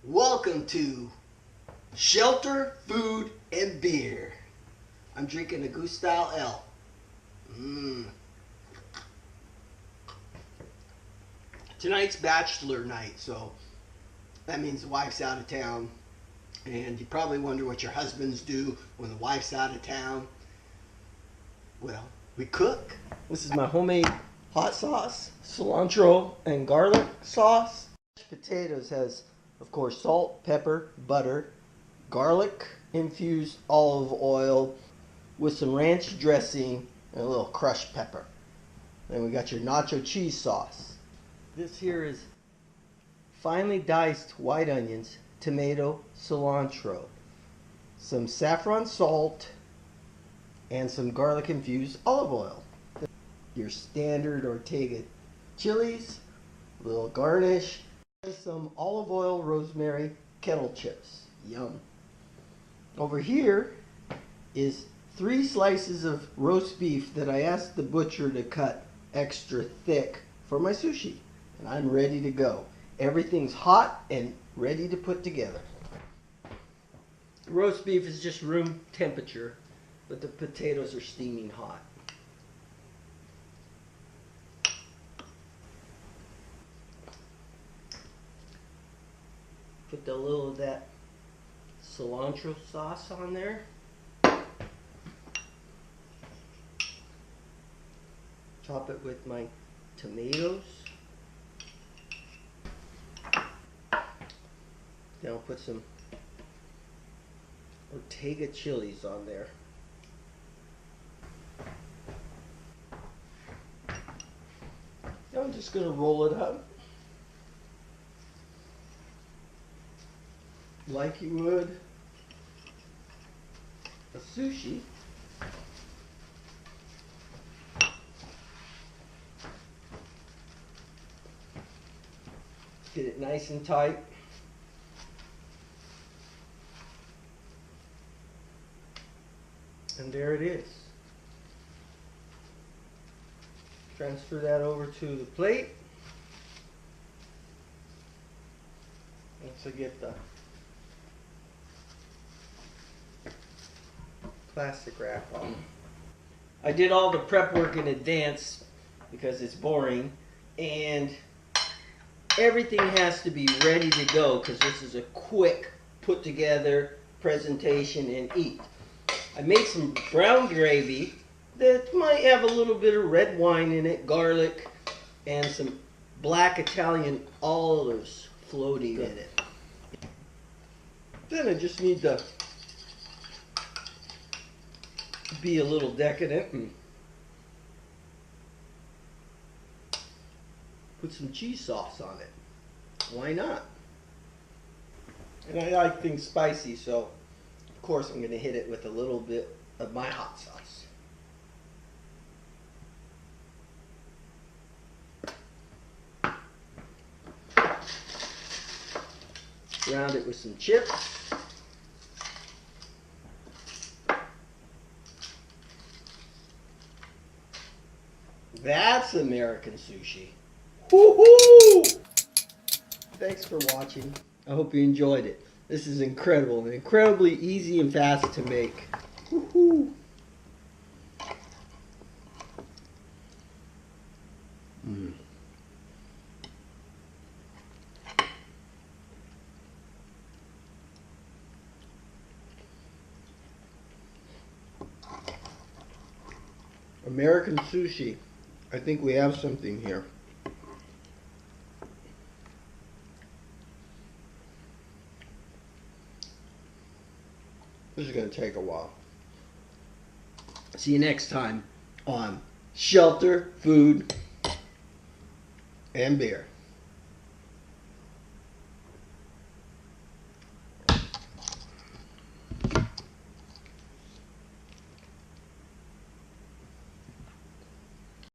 Welcome to Shelter, Food, and Beer. I'm drinking a Goose Style L. Tonight's bachelor night, so that means the wife's out of town. And you probably wonder what your husbands do when the wife's out of town. Well, we cook. This is my homemade hot sauce, cilantro and garlic sauce. Potatoes has, of course, salt, pepper, butter, garlic infused olive oil with some ranch dressing and a little crushed pepper. Then we got your nacho cheese sauce. This here is finely diced white onions, tomato, cilantro, some saffron salt, and some garlic infused olive oil. Your standard Ortega chilies, a little garnish, and some olive oil, rosemary, kettle chips. Yum. Over here is 3 slices of roast beef that I asked the butcher to cut extra thick for my sushi. And I'm ready to go. Everything's hot and ready to put together. Roast beef is just room temperature, but the potatoes are steaming hot. Put a little of that cilantro sauce on there. Top it with my tomatoes. Then I'll put some Ortega chilies on there. Now I'm just going to roll it up like you would a sushi. Get it nice and tight. And there it is. Transfer that over to the plate. Once I get the plastic wrap on. I did all the prep work in advance because it's boring, and everything has to be ready to go because this is a quick put together presentation and eat. I made some brown gravy that might have a little bit of red wine in it, garlic, and some black Italian olives floating in it. Then I just need to be a little decadent and put some cheese sauce on it. Why not? And I like things spicy, so of course I'm going to hit it with a little bit of my hot sauce. Round it with some chips. That's American sushi. Woohoo! Thanks for watching. I hope you enjoyed it. This is incredible and incredibly easy and fast to make. Woohoo! American sushi. I think we have something here. This is going to take a while. See you next time on Shelter, Food, and Beer.